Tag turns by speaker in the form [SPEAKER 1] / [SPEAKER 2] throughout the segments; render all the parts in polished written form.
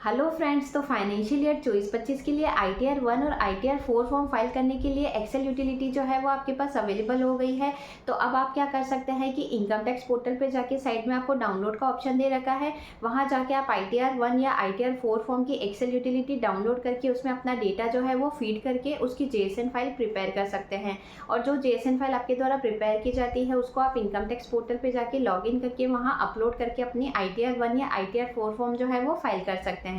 [SPEAKER 1] Hello friends, तो financial year 24-25 के लिए ITR 1 और ITR 4 फॉर्म फाइल करने के लिए एक्सेल यूटिलिटी जो है वो आपके पास अवेलेबल हो गई है। तो अब आप क्या कर सकते हैं कि इनकम टैक्स पोर्टल पे जाके साइड में आपको डाउनलोड का ऑप्शन दे रखा है, वहाँ जाके आप ITR 1 या ITR 4 फॉर्म की एक्सेल यूटिलिटी डाउनलोड करके उसमें अपना डेटा जो है वो फीड करके उसकी JSON फाइल प्रिपेयर कर सकते हैं। और जो JSON फाइल आपके द्वारा प्रिपेयर की जाती है उसको आप इनकम टैक्स पोर्टल पे जाके लॉग इन करके वहाँ अपलोड करके अपनी ITR 1 या ITR 4 फॉर्म जो है वो फाइल कर सकते हैं।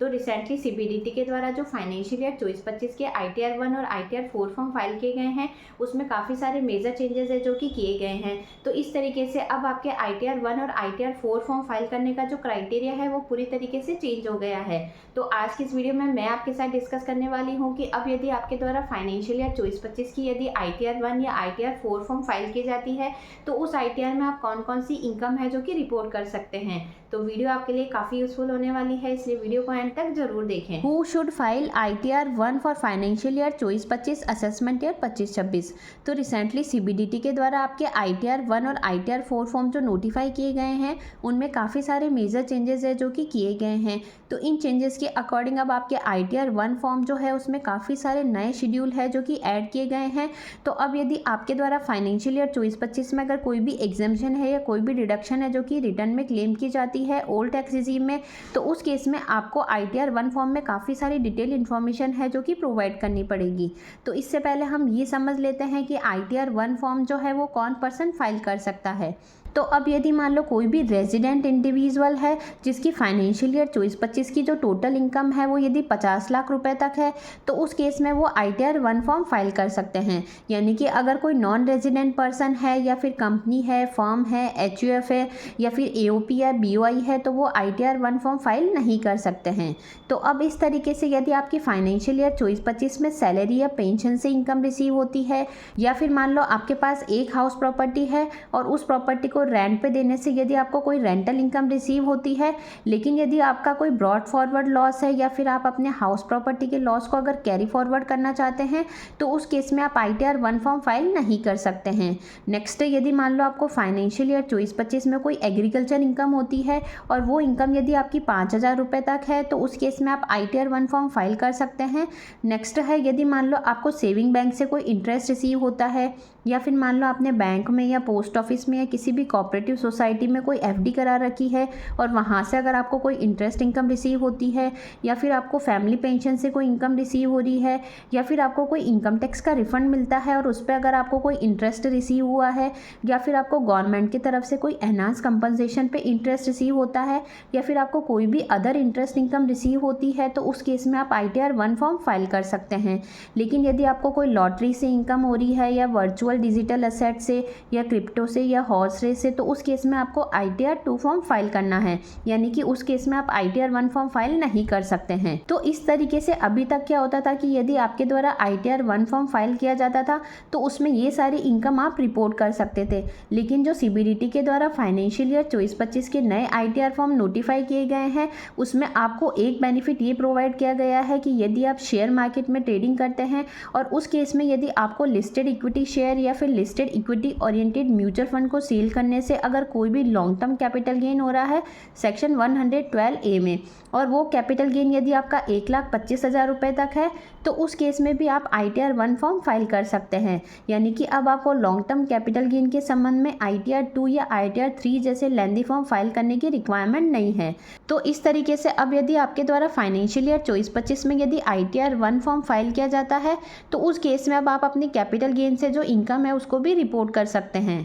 [SPEAKER 1] तो रिसेंटली CBDT के द्वारा जो फाइनेंशियल ईयर 24-25 के ITR 1 और ITR 4 फॉर्म फाइल किए गए हैं उसमें काफ़ी सारे मेजर चेंजेस है जो कि किए गए हैं। तो इस तरीके से अब आपके ITR 1 और ITR 4 फॉर्म फाइल करने का जो क्राइटेरिया है वो पूरी तरीके से चेंज हो गया है। तो आज की इस वीडियो में मैं आपके साथ डिस्कस करने वाली हूँ कि अब यदि आपके द्वारा फाइनेंशियल ईयर 24-25 की यदि ITR 1 या ITR 4 फॉर्म फाइल की जाती है तो उस ITR में आप कौन कौन सी इनकम है जो कि रिपोर्ट कर सकते हैं। तो वीडियो आपके लिए काफ़ी यूजफुल होने वाली है, इसलिए वीडियो को एंड तक जरूर देखें।
[SPEAKER 2] Who should file ITR 1 for financial year 24-25 assessment year 25-26। तो रिसेंटली CBDT के द्वारा आपके ITR 1 और ITR 4 फॉर्म जो नोटिफाई किए गए हैं उनमें काफ़ी सारे मेजर चेंजेस है जो कि किए गए हैं। तो इन चेंजेस के अकॉर्डिंग अब आपके ITR 1 फॉर्म जो है उसमें काफ़ी सारे नए शेड्यूल है जो कि ऐड किए गए हैं। तो अब यदि आपके द्वारा फाइनेंशियल ईयर 24-25 में अगर कोई भी एग्जाम्पशन है या कोई भी डिडक्शन है जो कि रिटर्न में क्लेम की जाती है ओल्ड टैक्स रिजीम में, तो उस केस में आपको ITR 1 फॉर्म में काफ़ी सारी डिटेल इन्फॉर्मेशन है जो कि प्रोवाइड करनी पड़ेगी। तो इससे पहले हम ये समझ लेते हैं कि ITR 1 फॉर्म जो है वो कौन पर्सन फाइल कर सकता है। तो अब यदि मान लो कोई भी रेजिडेंट इंडिविजुअल है जिसकी फाइनेंशियल ईयर 24-25 की जो टोटल इनकम है वो यदि 50 लाख रुपए तक है तो उस केस में वो ITR 1 फॉर्म फाइल कर सकते हैं। यानी कि अगर कोई नॉन रेजिडेंट पर्सन है या फिर कंपनी है, फर्म है, HUF है या फिर AOP या BOI है तो वो ITR 1 फॉर्म फाइल नहीं कर सकते हैं। तो अब इस तरीके से यदि आपकी फाइनेंशियल ईयर 24-25 में सैलरी या पेंशन से इनकम रिसीव होती है या फिर मान लो आपके पास एक हाउस प्रॉपर्टी है और उस प्रॉपर्टी को रेंट पे देने से यदि आपको कोई रेंटल इनकम रिसीव होती है, लेकिन यदि आपका कोई ब्रॉड फॉरवर्ड लॉस है या फिर आप अपने हाउस प्रॉपर्टी के लॉस को अगर कैरी फॉरवर्ड करना चाहते हैं तो उस केस में आप ITR 1 फॉर्म फाइल नहीं कर सकते हैं। नेक्स्ट, यदि मान लो आपको फाइनेंशियल ईयर 24-25 में कोई एग्रीकल्चर इनकम होती है और वो इनकम यदि आपकी 5,000 रुपये तक है तो उस केस में आप ITR 1 फॉर्म फाइल कर सकते हैं। नेक्स्ट है, यदि मान लो आपको सेविंग बैंक से कोई इंटरेस्ट रिसीव होता है या फिर मान लो आपने बैंक में या पोस्ट ऑफिस में या किसी भी कोऑपरेटिव सोसाइटी में कोई FD करा रखी है और वहाँ से अगर आपको कोई इंटरेस्ट इनकम रिसीव होती है या फिर आपको फैमिली पेंशन से कोई इनकम रिसीव हो रही है या फिर आपको कोई इनकम टैक्स का रिफंड मिलता है और उस पर अगर आपको कोई इंटरेस्ट रिसीव हुआ है या फिर आपको गवर्नमेंट की तरफ से कोई एनहांस कंपनसेशन पे इंटरेस्ट रिसीव होता है या फिर आपको कोई भी अदर इंटरेस्ट इनकम रिसीव होती है तो उस केस में आप ITR 1 फॉर्म फाइल कर सकते हैं। लेकिन यदि आपको कोई लॉटरी से इनकम हो रही है या वर्चुअल डिजिटल असेट से या क्रिप्टो से या हॉर्स रेस से तो उस केस में आपको ITR 2 फॉर्म फाइल करना है। यानी कि उस केस में आप ITR 1 फॉर्म फाइल नहीं कर सकते हैं। तो इस तरीके से अभी तक क्या होता था कि यदि आपके द्वारा ITR 1 फॉर्म फाइल किया जाता था तो उसमें ये सारी इनकम आप रिपोर्ट कर सकते थे। लेकिन जो CBDT के द्वारा फाइनेंशियल ईयर 24-25 के नए ITR फॉर्म नोटिफाई किए गए हैं उसमें आपको एक बेनिफिट ये प्रोवाइड किया गया है कि यदि आप शेयर मार्केट में ट्रेडिंग करते हैं और उस केस में यदि आपको लिस्टेड इक्विटी शेयर या फिर listed equity oriented mutual fund को सेल करने से अगर कोई भी लॉन्ग टर्म कैपिटल गेन हो रहा है सेक्शन 112A में और वो कैपिटल गेन यदि आपका 1,25,000 रुपये तक है तो उस केस में भी आप ITR 1 फॉर्म फाइल कर सकते हैं। यानी कि अब आपको लॉन्ग टर्म कैपिटल गेन के संबंध में ITR 2 या ITR 3 जैसे लेंदी फॉर्म फाइल करने की रिक्वायरमेंट नहीं है। तो इस तरीके से अब यदि आपके द्वारा फाइनेंशियल ईयर 24-25 में यदि ITR 1 फॉर्म फाइल किया जाता है तो उस केस में अब आप अपनी कैपिटल गेन से जो इनकम है उसको भी रिपोर्ट कर सकते हैं।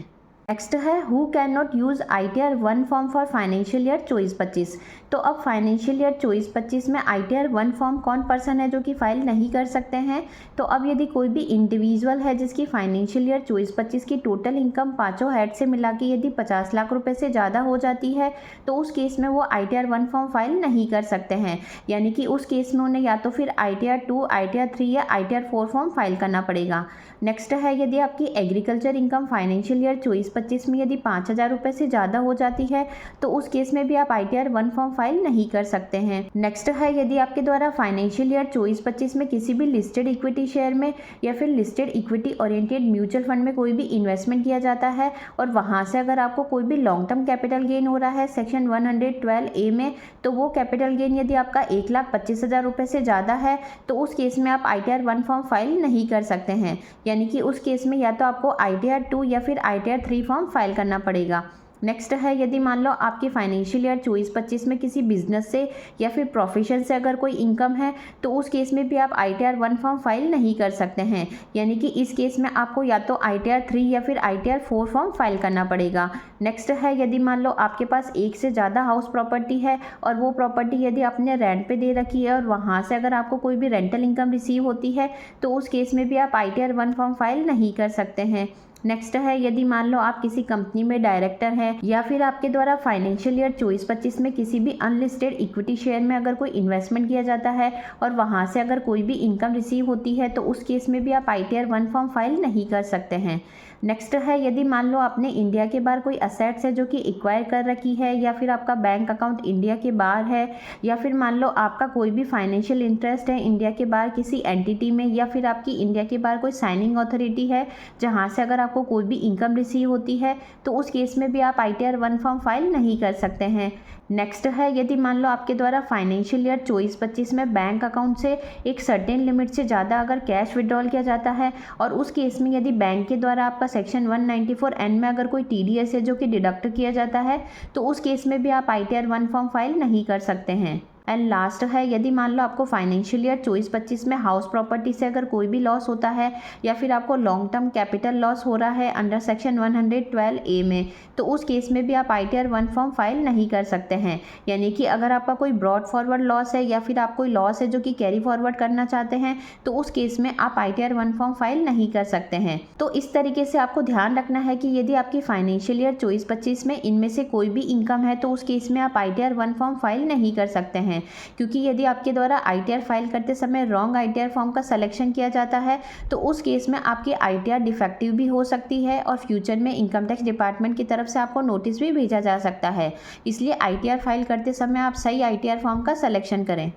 [SPEAKER 2] नेक्स्ट है, who can not use ITR 1 form for financial year 24-25। तो अब फाइनेंशियल ईयर 24-25 में ITR 1 फॉर्म कौन पर्सन है जो कि फाइल नहीं कर सकते हैं। तो अब यदि कोई भी इंडिविजुअल है जिसकी फाइनेंशियल ईयर 24-25 की टोटल इनकम पाँचों हेड से मिला के यदि 50 लाख रुपए से ज़्यादा हो जाती है तो उस केस में वो ITR 1 फॉर्म फाइल नहीं कर सकते हैं। यानी कि उस केस में उन्हें या तो फिर ITR 2, ITR 3 या ITR 4 फॉर्म फाइल करना पड़ेगा। नेक्स्ट है, यदि आपकी एग्रीकल्चर इनकम फाइनेंशियल ईयर 24-25 में यदि 5,000 रुपये से ज़्यादा हो जाती है तो उस केस में भी आप ITR 1 फॉर्म फाइल नहीं कर सकते हैं। नेक्स्ट है, यदि आपके द्वारा फाइनेंशियल ईयर 24-25 में किसी भी लिस्टेड इक्विटी शेयर में या फिर listed equity oriented mutual fund में कोई भी इन्वेस्टमेंट किया जाता है और वहां से अगर आपको कोई भी लॉन्ग टर्म कैपिटल गेन हो रहा है सेक्शन 112A में, तो वो कैपिटल गेन यदि आपका 1,25,000 रुपये से ज़्यादा है तो उस केस में आप ITR 1 फॉर्म फाइल नहीं कर सकते हैं। यानी कि उस केस में या तो आपको ITR 2 या फिर ITR 3 फॉर्म फाइल करना पड़ेगा। नेक्स्ट है, यदि मान लो आपकी फाइनेंशियल ईयर 24-25 में किसी बिजनेस से या फिर प्रोफेशन से अगर कोई इनकम है तो उस केस में भी आप ITR 1 फॉर्म फाइल नहीं कर सकते हैं। यानी कि इस केस में आपको या तो ITR 3 या फिर ITR 4 फॉर्म फाइल करना पड़ेगा। नेक्स्ट है, यदि मान लो आपके पास एक से ज़्यादा हाउस प्रॉपर्टी है और वो प्रॉपर्टी यदि आपने रेंट पे दे रखी है और वहाँ से अगर आपको कोई भी रेंटल इनकम रिसीव होती है तो उस केस में भी आप ITR 1 फॉर्म फाइल नहीं कर सकते हैं। नेक्स्ट है, यदि मान लो आप किसी कंपनी में डायरेक्टर हैं या फिर आपके द्वारा फाइनेंशियल ईयर 24-25 में किसी भी अनलिस्टेड इक्विटी शेयर में अगर कोई इन्वेस्टमेंट किया जाता है और वहां से अगर कोई भी इनकम रिसीव होती है तो उस केस में भी आप ITR 1 फॉर्म फाइल नहीं कर सकते हैं। नेक्स्ट है, यदि मान लो आपने इंडिया के बाहर कोई असेट्स है जो कि एक्वायर कर रखी है या फिर आपका बैंक अकाउंट इंडिया के बाहर है या फिर मान लो आपका कोई भी फाइनेंशियल इंटरेस्ट है इंडिया के बाहर किसी एंटिटी में या फिर आपकी इंडिया के बाहर कोई साइनिंग अथॉरिटी है जहां से अगर आपको कोई भी इनकम रिसीव होती है तो उस केस में भी आप ITR 1 फॉर्म फाइल नहीं कर सकते हैं। नेक्स्ट है, यदि मान लो आपके द्वारा फाइनेंशियल ईयर 24-25 में बैंक अकाउंट से एक सर्टेन लिमिट से ज़्यादा अगर कैश विड्रॉल किया जाता है और उस केस में यदि बैंक के द्वारा आपका सेक्शन 194N में अगर कोई TDS है जो कि डिडक्ट किया जाता है तो उस केस में भी आप ITR 1 फॉर्म फाइल नहीं कर सकते हैं। एंड लास्ट है, यदि मान लो आपको फाइनेंशियल ईयर 24-25 में हाउस प्रॉपर्टी से अगर कोई भी लॉस होता है या फिर आपको लॉन्ग टर्म कैपिटल लॉस हो रहा है अंडर सेक्शन 112A में, तो उस केस में भी आप ITR 1 फॉर्म फाइल नहीं कर सकते हैं। यानी कि अगर आपका कोई ब्रॉड फॉरवर्ड लॉस है या फिर आप कोई लॉस है जो कि कैरी फॉरवर्ड करना चाहते हैं तो उस केस में आप ITR 1 फॉर्म फाइल नहीं कर सकते हैं। तो इस तरीके से आपको ध्यान रखना है कि यदि आपकी फाइनेंशियल ईयर 24-25 में इनमें से कोई भी इनकम है तो उस केस में आप ITR 1 फॉर्म फाइल नहीं कर सकते हैं। क्योंकि यदि आपके द्वारा ITR फाइल करते समय रॉन्ग ITR फॉर्म का सिलेक्शन किया जाता है तो उस केस में आपकी ITR डिफेक्टिव भी हो सकती है और फ्यूचर में इनकम टैक्स डिपार्टमेंट की तरफ से आपको नोटिस भी भेजा जा सकता है। इसलिए ITR फाइल करते समय आप सही ITR फॉर्म का सिलेक्शन करें।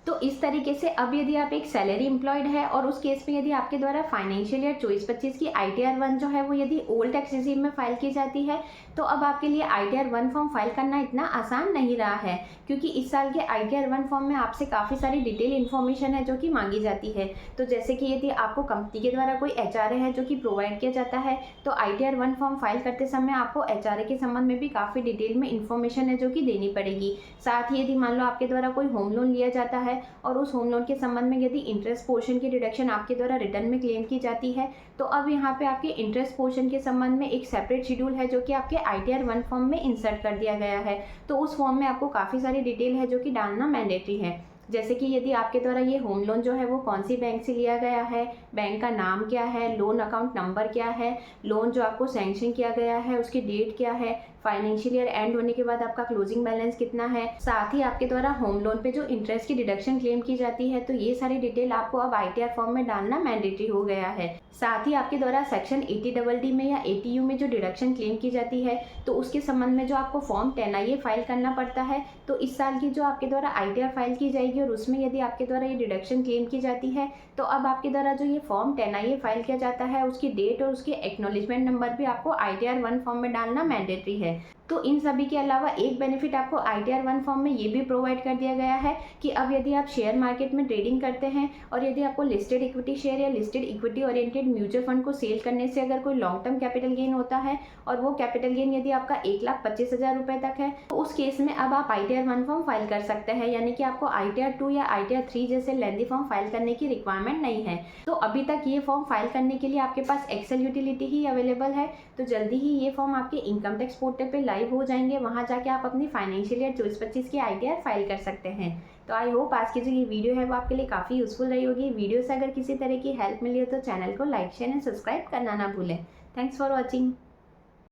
[SPEAKER 1] तो इस तरीके से अब यदि आप एक सैलरी एम्प्लॉयड है और उस केस में यदि आपके द्वारा फाइनेंशियल ईयर 24-25 की ITR 1 जो है वो यदि ओल्ड टैक्स रिजीम में फाइल की जाती है तो अब आपके लिए ITR 1 फॉर्म फाइल करना इतना आसान नहीं रहा है, क्योंकि इस साल के ITR 1 फॉर्म में आपसे काफ़ी सारी डिटेल इन्फॉर्मेशन है जो कि मांगी जाती है। तो जैसे कि यदि आपको कंपनी के द्वारा कोई HRA है जो कि प्रोवाइड किया जाता है तो ITR 1 फॉर्म फाइल करते समय आपको HRA के संबंध में भी काफ़ी डिटेल में इन्फॉर्मेशन है जो कि देनी पड़ेगी। साथ ही यदि मान लो आपके द्वारा कोई होम लोन लिया जाता है और उस होम लोन के संबंध में यदि इंटरेस्ट पोर्शन की डिडक्शन आपके द्वारा रिटर्न में क्लेम की जाती है तो अब यहाँ पे आपके इंटरेस्ट पोर्शन के संबंध में एक सेपरेट शेड्यूल है जो कि आपके ITR 1 फॉर्म में इंसर्ट कर दिया गया है। तो उस फॉर्म में आपको काफ़ी सारी डिटेल है जो कि डालना मैंडेटरी है। जैसे कि यदि आपके द्वारा ये होम लोन जो है वो कौन सी बैंक से लिया गया है, बैंक का नाम क्या है, लोन अकाउंट नंबर क्या है, लोन जो आपको सैंक्शन किया गया है उसकी डेट क्या है, फाइनेंशियल ईयर एंड होने के बाद आपका क्लोजिंग बैलेंस कितना है, साथ ही आपके द्वारा होम लोन पे जो इंटरेस्ट की डिडक्शन क्लेम की जाती है तो ये सारी डिटेल आपको अब ITR फॉर्म में डालना मैंडेटरी हो गया है। साथ ही आपके द्वारा सेक्शन 80DD में या ATU में जो डिडक्शन क्लेम की जाती है तो उसके संबंध में जो आपको फॉर्म 10IA फाइल करना पड़ता है। तो इस साल की जो आपके द्वारा ITR फाइल की जाएगी और उसमें यदि आपके द्वारा ये डिडक्शन क्लेम की जाती है तो अब आपके द्वारा जो ये फॉर्म 10IA फाइल किया जाता है उसकी डेट और उसके एक्नॉलेजमेंट नंबर भी आपको ITR 1 फॉर्म में डालना मैंडेटरी है। तो इन सभी के अलावा एक बेनिफिट आपको ITR 1 फॉर्म में ये भी प्रोवाइड कर दिया गया है कि अब यदि आप शेयर मार्केट में ट्रेडिंग करते हैं और यदि आपको लिस्टेड इक्विटी शेयर या listed equity oriented mutual fund को सेल करने से अगर कोई लॉन्ग टर्म कैपिटल गेन होता है और वो कैपिटल गेन यदि आपका 1,25,000 रुपये तक है तो उस केस में अब आप ITR 1 फॉर्म फाइल कर सकते हैं। यानी कि आपको ITR 2 या ITR 3 जैसे लेंदी फॉर्म फाइल करने की रिक्वायरमेंट नहीं है। तो अभी तक ये फॉर्म फाइल करने के लिए आपके पास एक्सेल यूटिलिटी ही अवेलेबल है। तो जल्दी ही ये फॉर्म आपके इनकम टैक्स पोर्टल पे लाइव हो जाएंगे, वहाँ जाके आप अपनी फाइनेंशियल ईयर 24-25 की ITR फाइल कर सकते हैं। तो आई होप आज की जो ये वीडियो है वो आपके लिए काफ़ी यूजफुल रही होगी। वीडियो से अगर किसी तरह की हेल्प मिली हो तो चैनल को लाइक शेयर एंड सब्सक्राइब करना ना भूलें। Thanks for watching.